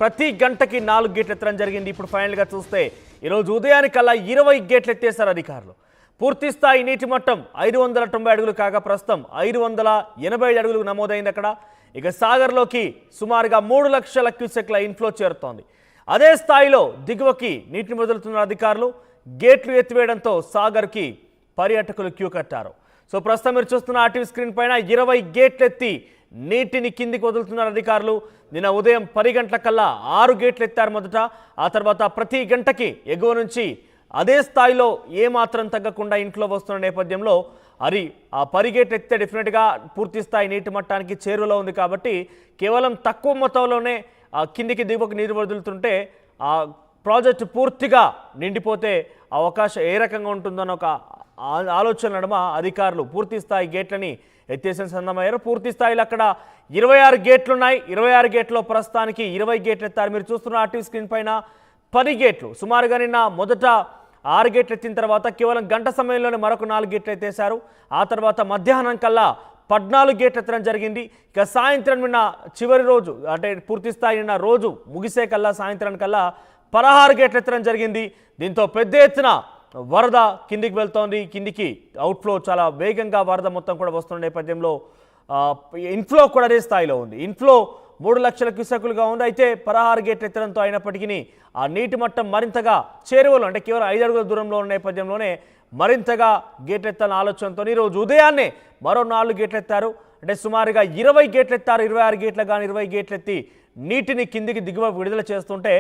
ప్రతి గంటకి 4 గేట్లు ఎత్తడం జరిగింది. ఇప్పుడు ఫైనల్గా చూస్తే ఈరోజు ఉదయానికల్లా 20 గేట్లు ఎత్తేశారు అధికారులు. పూర్తి స్థాయి నీటి మట్టం 590 అడుగులు కాగా ప్రస్తుతం 585 అడుగులు నమోదైంది అక్కడ. ఇక సాగర్లోకి సుమారుగా 3 లక్షల క్యూసెక్ల ఇన్ఫ్లో చేరుతోంది. అదే స్థాయిలో దిగువకి నీటిని వదులుతున్న అధికారులు. గేట్లు ఎత్తివేయడంతో సాగర్కి పర్యాటకులు క్యూ కట్టారు. సో ప్రస్తుతం మీరు చూస్తున్న ఆర్టీవీ స్క్రీన్ పైన 20 గేట్లు ఎత్తి నీటిని కిందికి వదులుతున్నారు అధికారులు. నిన్న ఉదయం 10 గంటలకల్లా 6 గేట్లు ఎత్తారు మొదట. ఆ తర్వాత ప్రతి గంటకి ఎగువ నుంచి అదే స్థాయిలో ఏమాత్రం తగ్గకుండా ఇంట్లో వస్తున్న నేపథ్యంలో ఆ 10 గేట్లు ఎత్తే డెఫినెట్గా పూర్తి స్థాయి నీటి మట్టానికి చేరువలో ఉంది కాబట్టి కేవలం తక్కువ మొత్తంలోనే కిందికి దిగువకు నీరు వదులుతుంటే ఆ ప్రాజెక్టు పూర్తిగా నిండిపోతే అవకాశం ఏ రకంగా ఉంటుందన్న ఒక ఆలోచన నడుమ అధికారులు పూర్తి స్థాయి గేట్లని ఎత్తేసిన సందమయ్యారు. పూర్తి స్థాయిలో అక్కడ 26 గేట్లు ఉన్నాయి. 26 గేట్లో ప్రస్తుతానికి 20 గేట్లు ఎత్తారు. మీరు చూస్తున్న ఆర్టీవీ స్క్రీన్ పైన 10 గేట్లు సుమారుగా నిన్న మొదట 6 గేట్లు ఎత్తిన తర్వాత కేవలం గంట సమయంలోనే మరొక 4 గేట్లు ఎత్తేశారు. ఆ తర్వాత మధ్యాహ్నం కల్లా 14 గేట్లు ఎత్తడం జరిగింది. ఇక సాయంత్రం నిన్న చివరి రోజు అంటే పూర్తి స్థాయి నిన్న రోజు ముగిసే కల్లా సాయంత్రానికల్లా 16 గేట్లు ఎత్తడం జరిగింది. దీంతో పెద్ద ఎత్తున వరద కిందికి వెళ్తోంది. కిందికి అవుట్ఫ్లో చాలా వేగంగా వరద మొత్తం కూడా వస్తున్న నేపథ్యంలో ఇన్ఫ్లో కూడా అదే స్థాయిలో ఉంది. ఇన్ఫ్లో 3 లక్షల క్యూసెక్కులుగా ఉంది. అయితే 16 గేట్లు ఎత్తడంతో అయినప్పటికీ ఆ నీటి మట్టం మరింతగా చేరువలో అంటే కేవలం 5 అడుగుల దూరంలో ఉన్న నేపథ్యంలోనే మరింతగా గేట్లు ఎత్తాలన్న ఆలోచనతో ఈరోజు ఉదయాన్నే మరో 4 గేట్లు ఎత్తారు. అంటే సుమారుగా 20 గేట్లు ఎత్తారు. 26 గేట్లు కానీ 20 గేట్లు ఎత్తి నీటిని కిందికి దిగువ విడుదల చేస్తుంటే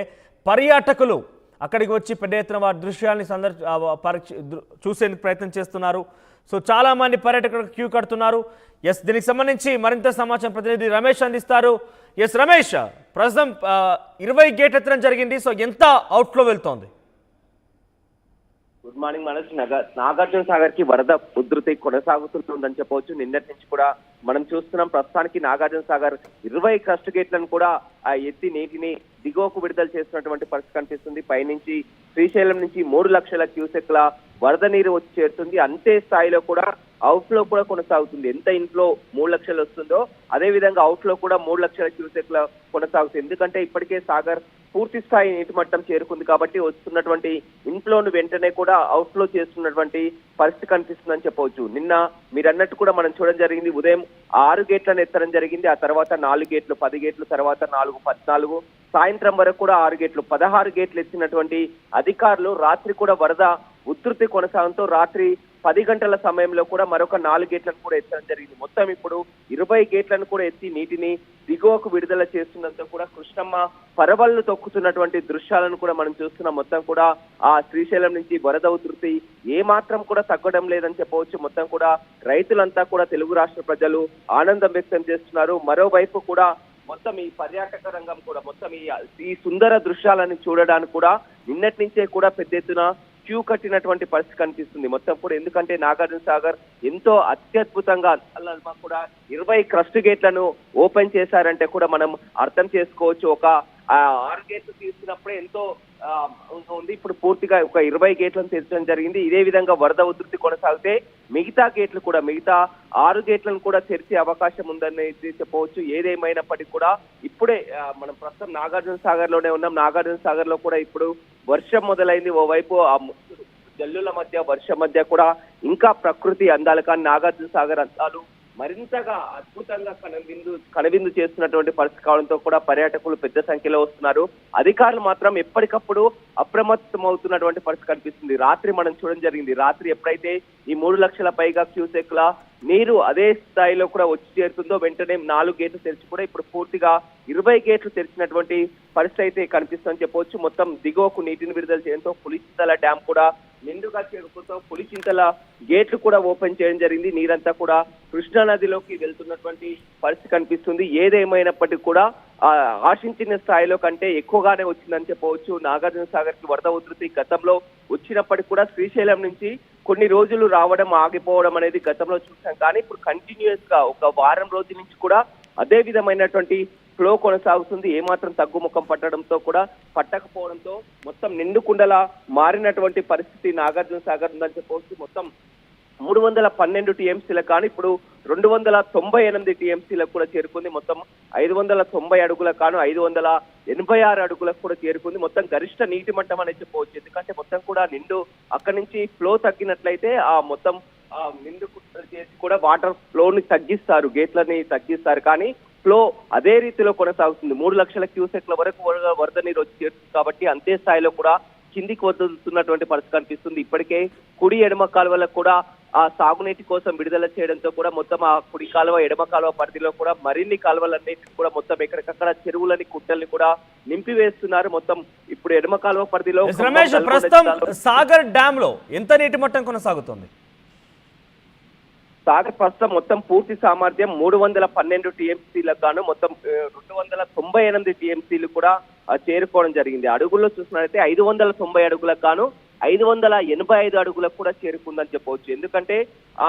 పర్యాటకులు అక్కడికి వచ్చి పెద్ద ఎత్తున వారి దృశ్యాన్ని చూసేందుకు ప్రయత్నం చేస్తున్నారు. సో చాలామంది పర్యాటకులు క్యూ కడుతున్నారు. ఎస్, దీనికి సంబంధించి మరింత సమాచారం ప్రతినిధి రమేష్ అందిస్తారు. ఎస్ రమేష్, ప్రస్తుతం 20 గేట్ ఎత్తడం జరిగింది. సో ఎంత అవుట్ఫ్లో వెళ్తోంది? Good morning Manoj. నాగార్జున సాగర్ కి వరద ఉధృతి కొనసాగుతుందని చెప్పవచ్చు. నిన్నటి నుంచి కూడా మనం చూస్తున్నాం. ప్రస్తుతానికి నాగార్జున సాగర్ 20 క్రస్ట్ గేట్లను కూడా ఎత్తి నీటిని దిగువకు విడుదల చేస్తున్నటువంటి పరిస్థితి కనిపిస్తుంది. పైనుంచి శ్రీశైలం నుంచి 3 లక్షల క్యూసెక్ల వరద నీరు వచ్చి చేరుతుంది. అంతే స్థాయిలో కూడా అవుట్ఫ్లో కూడా కొనసాగుతుంది. ఎంత ఇన్ఫ్లో 3 లక్షలు వస్తుందో అదే విధంగా అవుట్ఫ్లో కూడా 3 లక్షల క్యూసెక్ల కొనసాగుతుంది. ఎందుకంటే ఇప్పటికే సాగర్ పూర్తి స్థాయి నీటి మట్టం చేరుకుంది కాబట్టి వస్తున్నటువంటి ఇన్ఫ్లోను వెంటనే కూడా అవుట్ఫ్లో చేస్తున్నటువంటి పరిస్థితి కనిపిస్తుందని చెప్పవచ్చు. నిన్న మీరు అన్నట్టు కూడా మనం చూడడం జరిగింది. ఉదయం 6 గేట్లను ఎత్తడం జరిగింది. ఆ తర్వాత 4 గేట్లు, 10 గేట్లు, తర్వాత 4, 14, సాయంత్రం వరకు కూడా 6 గేట్లు, 16 గేట్లు ఎత్తినటువంటి అధికారులు రాత్రి కూడా వరద ఉధృతి కొనసాగంతో రాత్రి 10 గంటల సమయంలో కూడా మరొక 4 గేట్లను కూడా ఎత్తడం జరిగింది. మొత్తం ఇప్పుడు 20 గేట్లను కూడా ఎత్తి నీటిని దిగువకు విడుదల చేస్తున్నంత కూడా కృష్ణమ్మ పరవళ్లు తొక్కుతున్నటువంటి దృశ్యాలను కూడా మనం చూస్తున్నాం. మొత్తం కూడా ఆ శ్రీశైలం నుంచి వరద ఉధృతి ఏమాత్రం కూడా తగ్గడం లేదని చెప్పవచ్చు. మొత్తం కూడా రైతులంతా కూడా తెలుగు రాష్ట్ర ప్రజలు ఆనందం వ్యక్తం చేస్తున్నారు. మరోవైపు కూడా మొత్తం ఈ పర్యాటక రంగం కూడా మొత్తం ఈ సుందర దృశ్యాలను చూడడానికి కూడా నిన్నటి నుంచే కూడా పెద్ద ఎత్తున క్యూ కట్టినటువంటి పరిస్థితి కనిపిస్తుంది. మొత్తం కూడా ఎందుకంటే నాగార్జున సాగర్ ఎంతో అత్యద్భుతంగా కూడా 20 క్రస్ట్ గేట్లను ఓపెన్ చేశారంటే కూడా మనం అర్థం చేసుకోవచ్చు. ఒక 6 గేట్లు తీసుకున్నప్పుడే ఎంతో ఉంది. ఇప్పుడు పూర్తిగా ఒక 20 గేట్లను తెరచడం జరిగింది. ఇదే విధంగా వరద ఉధృతి కొనసాగితే మిగతా గేట్లు కూడా మిగతా 6 గేట్లను కూడా తెరిచే అవకాశం ఉందని చెప్పవచ్చు. ఏదేమైనప్పటికీ కూడా ఇప్పుడే మనం ప్రస్తుతం నాగార్జున సాగర్ లోనే ఉన్నాం. నాగార్జున సాగర్ లో కూడా ఇప్పుడు వర్షం మొదలైంది. ఓవైపు ఆ జల్లుల మధ్య వర్షం మధ్య కూడా ఇంకా ప్రకృతి అందాలు కానీ నాగార్జున సాగర్ అందాలు మరింతగా అద్భుతంగా కనువిందు చేస్తున్నటువంటి పరిస్థితి కావడంతో కూడా పర్యాటకులు పెద్ద సంఖ్యలో వస్తున్నారు. అధికారులు మాత్రం ఎప్పటికప్పుడు అప్రమత్తం అవుతున్నటువంటి పరిస్థితి కనిపిస్తుంది. రాత్రి మనం చూడడం జరిగింది. రాత్రి ఎప్పుడైతే ఈ 3 లక్షల పైగా క్యూసెక్ల నీరు అదే స్థాయిలో కూడా వచ్చి చేరుతుందో వెంటనే 4 గేట్లు తెరిచి కూడా ఇప్పుడు పూర్తిగా 20 గేట్లు తెరిచినటువంటి పరిస్థితి అయితే కనిపిస్తుందని చెప్పవచ్చు. మొత్తం దిగువకు నీటిని విడుదల చేయడంతో పులిచింతల డ్యాం కూడా నిండుగా చేరుకుంటూ పులిచింతల గేట్లు కూడా ఓపెన్ చేయడం జరిగింది. నీరంతా కూడా కృష్ణా నదిలోకి వెళ్తున్నటువంటి పరిస్థితి కనిపిస్తుంది. ఏదేమైనప్పటికీ కూడా ఆశించిన స్థాయిలో కంటే ఎక్కువగానే వచ్చిందని చెప్పవచ్చు. నాగార్జున సాగర్ కి వరద ఉధృతి గతంలో వచ్చినప్పటికీ కూడా శ్రీశైలం నుంచి కొన్ని రోజులు రావడం ఆగిపోవడం అనేది గతంలో చూసాం. కానీ ఇప్పుడు కంటిన్యూస్ గా ఒక వారం రోజుల నుంచి కూడా అదే విధమైనటువంటి ఫ్లో కొనసాగుతుంది. ఏమాత్రం తగ్గుముఖం పట్టకపోవడంతో మొత్తం నిండుకుండలా మారినటువంటి పరిస్థితి నాగార్జున సాగర్ ఉందని చెప్పవచ్చు. మొత్తం 312 టీఎంసీలకు కానీ ఇప్పుడు 298 టీఎంసీలకు కూడా చేరుకుంది. మొత్తం 590 అడుగులకు కాను 586 అడుగులకు కూడా చేరుకుంది. మొత్తం గరిష్ట నీటి మట్టం అనేది చెప్పవచ్చు. ఎందుకంటే మొత్తం కూడా నిండు అక్కడి నుంచి ఫ్లో తగ్గినట్లయితే ఆ మొత్తం నిండు చేసి కూడా వాటర్ ఫ్లోని తగ్గిస్తారు, గేట్లని తగ్గిస్తారు. కానీ ఫ్లో అదే రీతిలో కొనసాగుతుంది. 3 లక్షల క్యూసెక్ల వరకు వరద నీరు వచ్చి చేరుతుంది కాబట్టి అంతే స్థాయిలో కూడా కిందికి వదులుతున్నటువంటి పరిస్థితి కనిపిస్తుంది. ఇప్పటికే కుడి ఎడమ కాలువలకు కూడా ఆ సాగునీటి కోసం విడుదల చేయడంతో కూడా మొత్తం ఆ కుడి కాలువ ఎడమ కాలువ పరిధిలో కూడా మరిన్ని కాలువలన్నిటిని కూడా మొత్తం ఎక్కడికక్కడ చెరువులని కుట్టల్ని కూడా నింపివేస్తున్నారు. మొత్తం ఇప్పుడు ఎడమ కాలువ పరిధిలో రమేష్, ప్రస్తుతం సాగర్ డ్యామ్ లో ఎంత నీటి మట్టం కొనసాగుతుంది? సాగర్ ప్రస్తుతం మొత్తం పూర్తి సామర్థ్యం 312 టీఎంసీలకు గాను మొత్తం 298 టీఎంసీలు కూడా చేరుకోవడం జరిగింది. అడుగుల్లో చూసినట్లయితే 590 అడుగులకు గాను 585 అడుగులకు కూడా చేరుకుందని చెప్పవచ్చు. ఎందుకంటే ఆ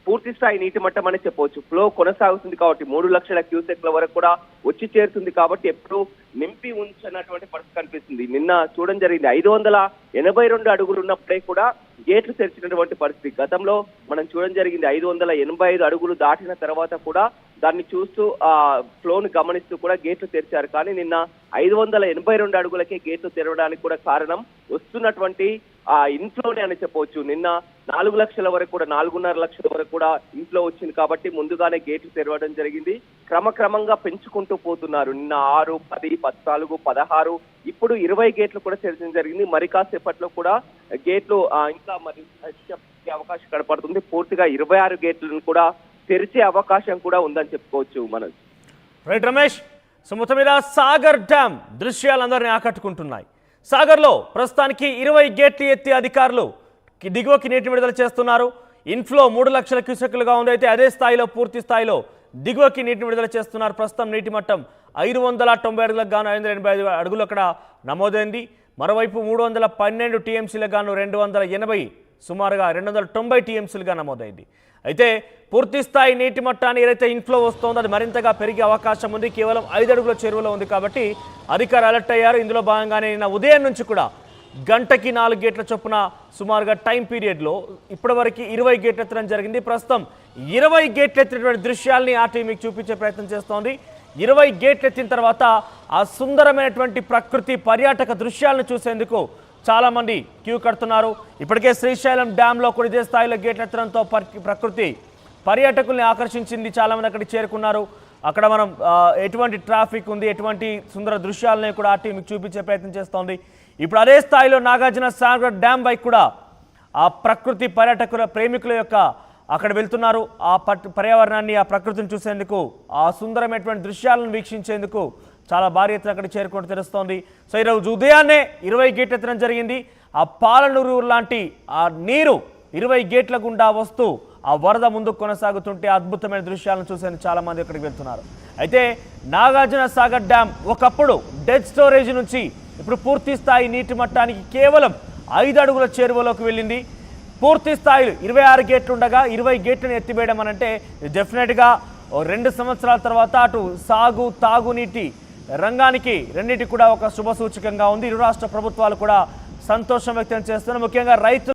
పూర్తి స్థాయి నీటి మట్టం అని చెప్పవచ్చు. ఫ్లో కొనసాగుతుంది కాబట్టి 3 లక్షల క్యూసెక్ల వరకు కూడా వచ్చి చేరుతుంది కాబట్టి ఎప్పుడు నింపి ఉంచినటువంటి పరిస్థితి కనిపిస్తుంది. నిన్న చూడడం జరిగింది 582 అడుగులు ఉన్నప్పుడే కూడా గేట్లు తెరిచినటువంటి పరిస్థితి. గతంలో మనం చూడడం జరిగింది 585 అడుగులు దాటిన తర్వాత కూడా దాన్ని చూస్తూ ఆ ఫ్లోను గమనిస్తూ కూడా గేట్లు తెరిచారు. కానీ నిన్న 582 అడుగులకే గేట్లు తెరవడానికి కూడా కారణం వస్తున్నటువంటి ఆ ఇన్ఫ్లోనే అని చెప్పవచ్చు. నిన్న 4 లక్షల వరకు కూడా 4.5 లక్షల వరకు కూడా ఇన్ఫ్లో వచ్చింది కాబట్టి ముందుగానే గేట్లు తెరవడం జరిగింది. క్రమక్రమంగా పెంచుకుంటూ పోతున్నారు. నిన్న 6, 10, 14, 16 ఇప్పుడు 20 గేట్లు కూడా తెరచడం జరిగింది. మరి కాసేపట్లో కూడా గేట్లు ఇంకా మరి అవకాశం కనపడుతుంది. పూర్తిగా 26 గేట్లను కూడా తెరిచే అవకాశం కూడా ఉందని చెప్పుకోవచ్చు. మనం రైట్ రమేష్, సో మొత్తం మీద సాగర్ డ్యామ్ దృశ్యాలందరినీ ఆకట్టుకుంటున్నాయి. సాగర్లో ప్రస్తుతానికి 20 గేట్లు ఎత్తి అధికారులు దిగువకి నీటిని విడుదల చేస్తున్నారు. ఇన్ఫ్లో 3 లక్షల క్యూసెక్లుగా ఉంది. అయితే అదే స్థాయిలో పూర్తి స్థాయిలో దిగువకి నీటిని విడుదల చేస్తున్నారు. ప్రస్తుతం నీటి మట్టం 590 అడుగులకు గాను 585 అడుగులు అక్కడ నమోదైంది. మరోవైపు 312 టీఎంసీలకు గాను 280 సుమారుగా 290 టీఎంసీలుగా నమోదైంది. అయితే పూర్తి స్థాయి నీటి మట్టాన్ని ఏదైతే ఇన్ఫ్లో వస్తుందో అది మరింతగా పెరిగే అవకాశం ఉంది. కేవలం 5 అడుగుల చెరువులో ఉంది కాబట్టి అధికారులు అలర్ట్ అయ్యారు. ఇందులో భాగంగానే నిన్న ఉదయం నుంచి కూడా గంటకి 4 గేట్ల చొప్పున సుమారుగా టైం పీరియడ్లో ఇప్పటివరకు 20 గేట్లు ఎత్తడం జరిగింది. ప్రస్తుతం 20 గేట్లు ఎత్తినటువంటి దృశ్యాల్ని ఆ టీం మీకు చూపించే ప్రయత్నం చేస్తోంది. 20 గేట్లు ఎత్తిన తర్వాత ఆ సుందరమైనటువంటి ప్రకృతి పర్యాటక దృశ్యాలను చూసేందుకు చాలా మంది క్యూ కడుతున్నారు. ఇప్పటికే శ్రీశైలం డ్యాంలో కూడా ఇదే స్థాయిలో గేట్లు ఎత్తడంతో ప్రకృతి పర్యాటకుల్ని ఆకర్షించింది. చాలా మంది అక్కడికి చేరుకున్నారు. అక్కడ మనం ఎటువంటి ట్రాఫిక్ ఉంది, ఎటువంటి సుందర దృశ్యాలని కూడా ఆ టీం చూపించే ప్రయత్నం చేస్తోంది. ఇప్పుడు అదే స్థాయిలో నాగార్జున సాగర్ డ్యామ్ పై కూడా ఆ ప్రకృతి పర్యాటకుల ప్రేమికుల యొక్క అక్కడ వెళ్తున్నారు. ఆ పర్యావరణాన్ని, ఆ ప్రకృతిని చూసేందుకు, ఆ సుందరమైనటువంటి దృశ్యాలను వీక్షించేందుకు చాలా భారీ ఎత్తున అక్కడ చేరుకుంటూ తెలుస్తోంది. సో ఈరోజు ఉదయాన్నే 20 గేట్లు ఎత్తడం జరిగింది. ఆ పాలనూరు లాంటి ఆ నీరు 20 గేట్ల గుండా వస్తూ ఆ వరద ముందుకు కొనసాగుతుంటే అద్భుతమైన దృశ్యాలను చూసేందుకు చాలా మంది అక్కడికి వెళ్తున్నారు. అయితే నాగార్జున సాగర్ డ్యామ్ ఒకప్పుడు డెడ్ స్టోరేజ్ నుంచి ఇప్పుడు పూర్తి స్థాయి నీటి మట్టానికి కేవలం 5 అడుగుల చేరువలోకి వెళ్ళింది. పూర్తి స్థాయిలో 26 గేట్లు ఉండగా 20 గేట్లను ఎత్తివేయడం అనంటే డెఫినెట్గా 2 సంవత్సరాల తర్వాత అటు సాగు తాగునీటి రంగానికి రెండింటి కూడా ఒక శుభ సూచకంగా ఉంది. ఇరు రాష్ట్ర ప్రభుత్వాలు కూడా సంతోషం వ్యక్తం చేస్తున్నారు. ముఖ్యంగా రైతులు